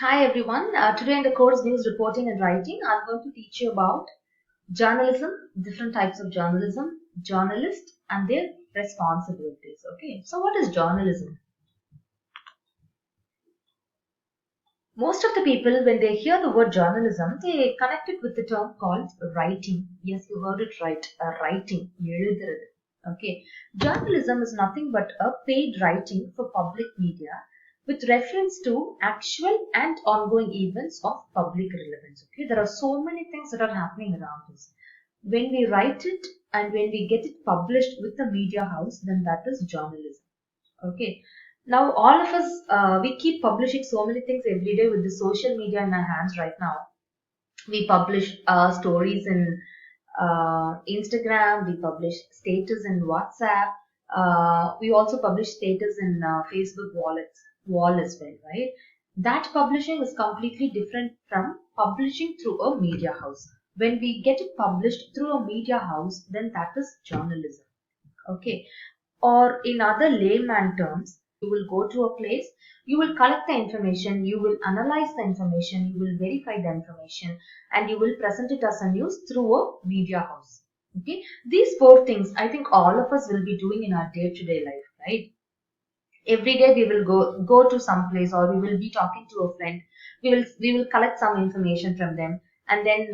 Hi everyone. Today in the course News Reporting and Writing, I'm going to teach you about journalism, different types of journalism, journalists and their responsibilities. Okay, so what is journalism? Most of the people, when they hear the word journalism, they connect it with the term called writing. Yes, you heard it right, writing. எழுதுறது. Okay, journalism is nothing but a paid writing for public media with reference to actual and ongoing events of public relevance. Okay, there are so many things that are happening around us. When we write it and when we get it published with the media house, then that is journalism. Okay. Now, all of us, we keep publishing so many things every day with the social media in our hands right now. We publish stories in Instagram, we publish status in WhatsApp, we also publish status in Facebook wall as well, right? That publishing is completely different from publishing through a media house. When we get it published through a media house, then that is journalism. Okay, or in other layman terms, you will go to a place, you will collect the information, you will analyze the information, you will verify the information, and you will present it as a news through a media house. Okay, these four things I think all of us will be doing in our day-to-day life, right? Every day we will go to some place, or we will be talking to a friend. We will collect some information from them, and then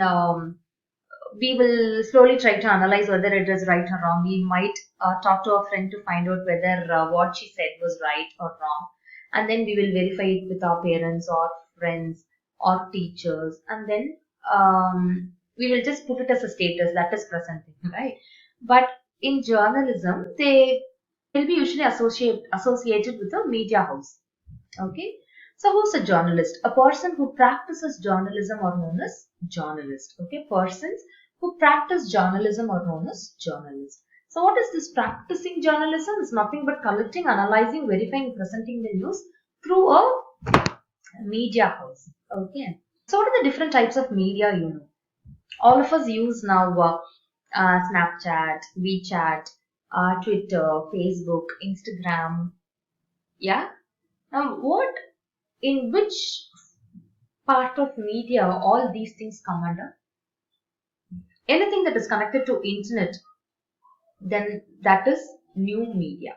we will slowly try to analyze whether it is right or wrong. We might talk to a friend to find out whether what she said was right or wrong. And then we will verify it with our parents or friends or teachers. And then we will just put it as a status that is presenting, right? But in journalism, they will be usually associated with a media house. Okay. So who's a journalist? A person who practices journalism are known as journalist. Okay. Persons who practice journalism are known as journalists. So what is this practicing journalism? It's nothing but collecting, analyzing, verifying, presenting the news through a media house. Okay. So what are the different types of media you know? All of us use now Snapchat, WeChat, Twitter, Facebook, Instagram. Yeah. Now what in which part of media all these things come under? Anything that is connected to internet, then that is new media.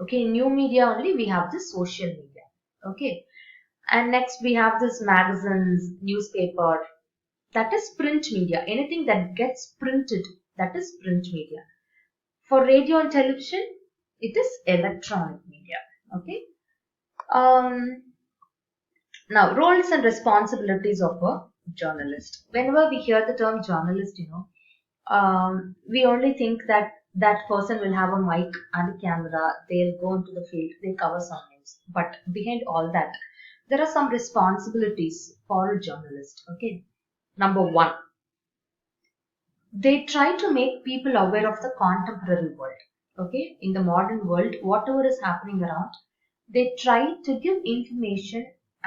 Okay, new media only we have this social media. Okay, and next we have this magazines, newspaper, that is print media. Anything that gets printed, that is print media. For radio and television, it is electronic media. Okay. um Now, roles and responsibilities of a journalist. Whenever we hear the term journalist, we only think that that person will have a mic and a camera, they'll go into the field, they cover some news. But behind all that, there are some responsibilities for a journalist. Okay. Number one, they try to make people aware of the contemporary world. Okay. In the modern world, whatever is happening around, they try to give information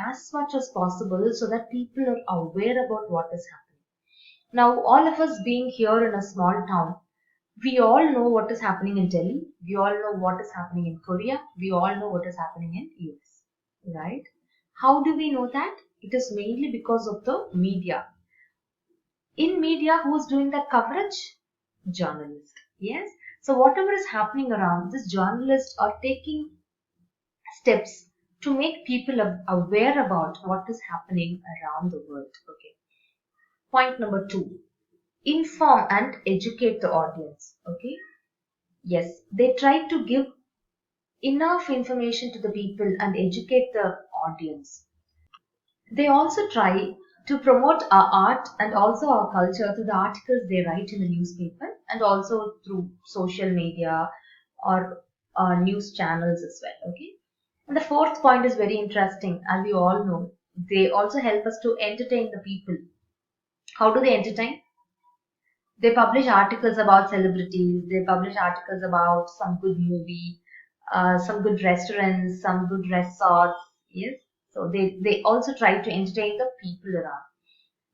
as much as possible so that people are aware about what is happening. Now, all of us being here in a small town, we all know what is happening in Delhi. We all know what is happening in Korea. We all know what is happening in US. Right? How do we know that? It is mainly because of the media. In media, who's doing that coverage? Journalists. Yes. So whatever is happening around, these journalists are taking steps to make people aware about what is happening around the world. Okay. Point number two, inform and educate the audience. Okay. Yes, they try to give enough information to the people and educate the audience. They also try to promote our art and also our culture through the articles they write in the newspaper and also through social media or news channels as well. Okay. And the fourth point is very interesting. As you all know, they also help us to entertain the people. How do they entertain? They publish articles about celebrities, they publish articles about some good movie, some good restaurants, some good resorts. Yes. So they also try to entertain the people around.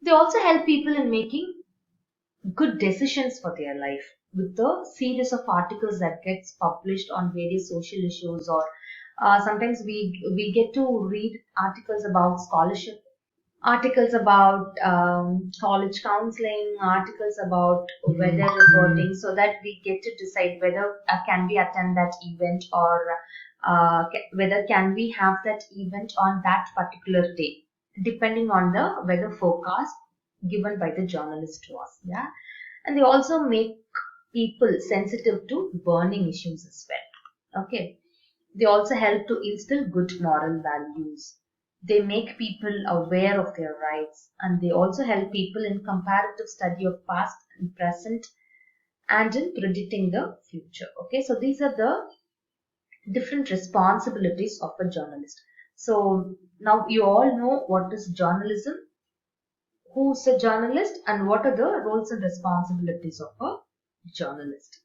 They also help people in making good decisions for their life with the series of articles that gets published on various social issues or Sometimes we get to read articles about scholarship, articles about college counseling, articles about weather reporting, so that we get to decide whether can we attend that event, or whether can we have that event on that particular day, depending on the weather forecast given by the journalist to us. Yeah, and they also make people sensitive to burning issues as well. Okay, they also help to instill good moral values. They make people aware of their rights, and they also help people in comparative study of past and present, and in predicting the future. Okay, so these are the different responsibilities of a journalist. So now you all know what is journalism, who's a journalist, and what are the roles and responsibilities of a journalist.